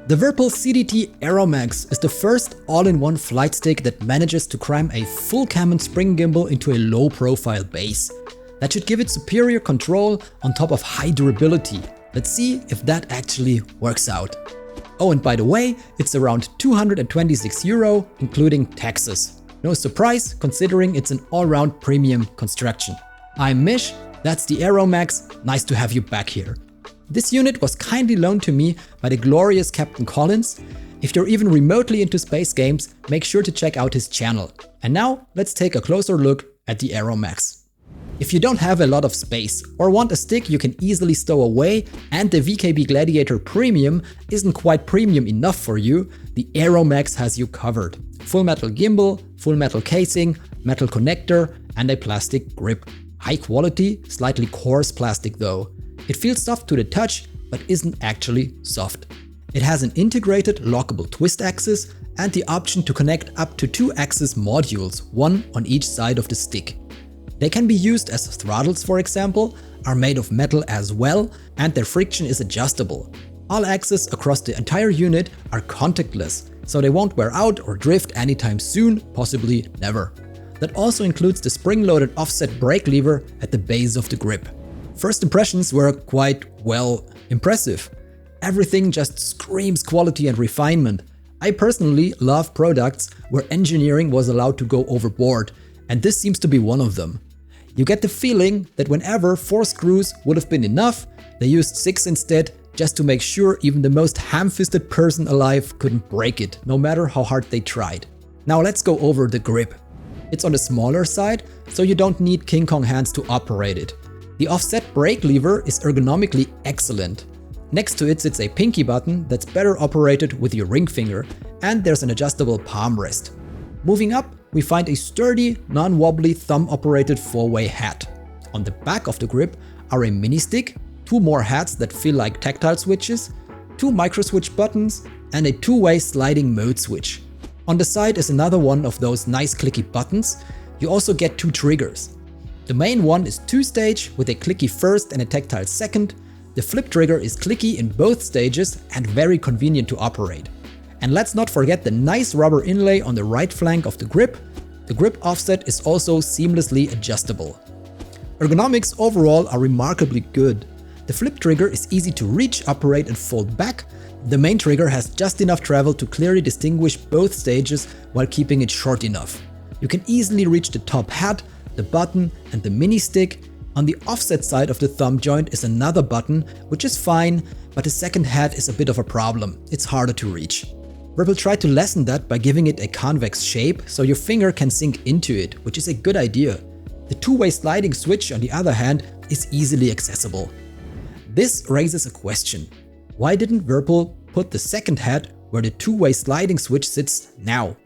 The Whirlpool CDT Aeromax is the first all-in-one flight stick that manages to cram a full cam and spring gimbal into a low-profile base. That should give it superior control on top of high durability. Let's see if that actually works out. Oh, and by the way, it's around €226, including taxes. No surprise, considering it's an all-round premium construction. I'm Mish, that's the Aeromax, nice to have you back here. This unit was kindly loaned to me by the glorious Captain Collins. If you're even remotely into space games, make sure to check out his channel. And now, let's take a closer look at the Aeromax. If you don't have a lot of space or want a stick you can easily stow away and the VKB Gladiator Premium isn't quite premium enough for you, the Aeromax has you covered. Full metal gimbal, full metal casing, metal connector and a plastic grip. High quality, slightly coarse plastic though. It feels soft to the touch but isn't actually soft. It has an integrated lockable twist axis and the option to connect up to 2 axis modules, one on each side of the stick. They can be used as throttles, for example, are made of metal as well, and their friction is adjustable. All axes across the entire unit are contactless, so they won't wear out or drift anytime soon, possibly never. That also includes the spring-loaded offset brake lever at the base of the grip. First impressions were quite, well, impressive. Everything just screams quality and refinement. I personally love products where engineering was allowed to go overboard, and this seems to be one of them. You get the feeling that whenever 4 screws would have been enough, they used 6 instead, just to make sure even the most ham-fisted person alive couldn't break it, no matter how hard they tried. Now let's go over the grip. It's on the smaller side, so you don't need King Kong hands to operate it. The offset brake lever is ergonomically excellent. Next to it sits a pinky button that's better operated with your ring finger, and there's an adjustable palm rest. Moving up, we find a sturdy, non-wobbly thumb-operated 4-way hat. On the back of the grip are a mini stick, 2 more hats that feel like tactile switches, 2 micro-switch buttons, and a 2-way sliding mode switch. On the side is another one of those nice clicky buttons. You also get 2 triggers. The main one is 2-stage with a clicky first and a tactile second. The flip trigger is clicky in both stages and very convenient to operate. And let's not forget the nice rubber inlay on the right flank of the grip. The grip offset is also seamlessly adjustable. Ergonomics overall are remarkably good. The flip trigger is easy to reach, operate and fold back. The main trigger has just enough travel to clearly distinguish both stages while keeping it short enough. You can easily reach the top hat, the button and the mini stick. On the offset side of the thumb joint is another button, which is fine, but the second hat is a bit of a problem. It's harder to reach. Whirlpool tried to lessen that by giving it a convex shape so your finger can sink into it, which is a good idea. The 2-way sliding switch, on the other hand, is easily accessible. This raises a question. Why didn't Whirlpool put the second hat where the 2-way sliding switch sits now?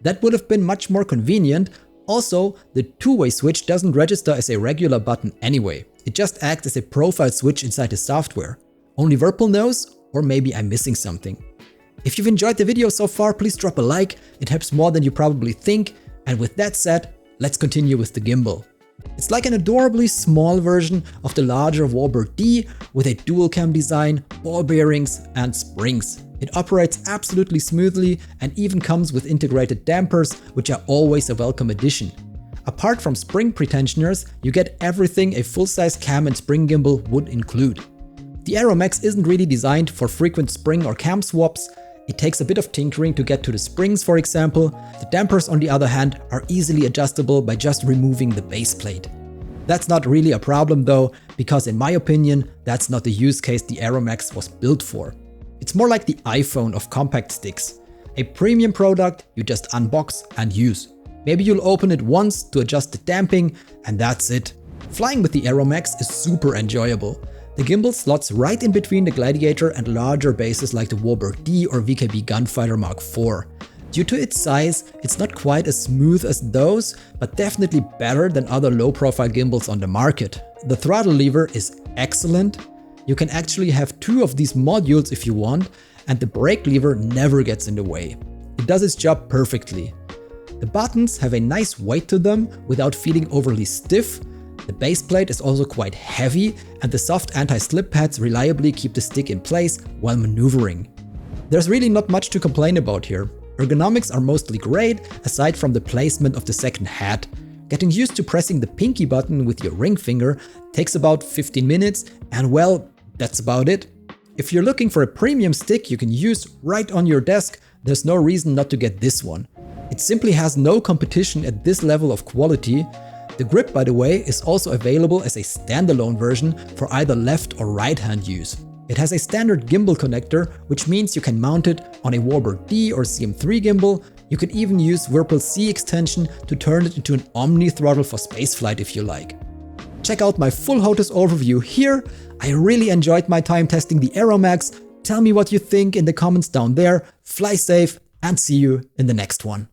That would have been much more convenient. Also, the 2-way switch doesn't register as a regular button anyway. It just acts as a profile switch inside the software. Only Whirlpool knows, or maybe I'm missing something. If you've enjoyed the video so far, please drop a like, it helps more than you probably think. And with that said, let's continue with the gimbal. It's like an adorably small version of the larger Warbird D with a dual cam design, ball bearings and springs. It operates absolutely smoothly and even comes with integrated dampers, which are always a welcome addition. Apart from spring pretensioners, you get everything a full-size cam and spring gimbal would include. The Aeromax isn't really designed for frequent spring or cam swaps. It takes a bit of tinkering to get to the springs, for example. The dampers, on the other hand, are easily adjustable by just removing the base plate. That's not really a problem though, because in my opinion, that's not the use case the Aeromax was built for. It's more like the iPhone of compact sticks. A premium product you just unbox and use. Maybe you'll open it once to adjust the damping, and that's it. Flying with the Aeromax is super enjoyable. The gimbal slots right in between the Gladiator and larger bases like the Warbird D or VKB Gunfighter Mark IV. Due to its size, it's not quite as smooth as those, but definitely better than other low-profile gimbals on the market. The throttle lever is excellent. You can actually have 2 of these modules if you want, and the brake lever never gets in the way. It does its job perfectly. The buttons have a nice weight to them without feeling overly stiff. The base plate is also quite heavy, and the soft anti-slip pads reliably keep the stick in place while maneuvering. There's really not much to complain about here. Ergonomics are mostly great, aside from the placement of the second head. Getting used to pressing the pinky button with your ring finger takes about 15 minutes, and well, that's about it. If you're looking for a premium stick you can use right on your desk, there's no reason not to get this one. It simply has no competition at this level of quality. The grip, by the way, is also available as a standalone version for either left or right hand use. It has a standard gimbal connector, which means you can mount it on a Warbird D or CM3 gimbal. You could even use Whirlpool C extension to turn it into an Omni throttle for spaceflight if you like. Check out my full HOTAS overview here. I really enjoyed my time testing the Aeromax. Tell me what you think in the comments down there. Fly safe and see you in the next one.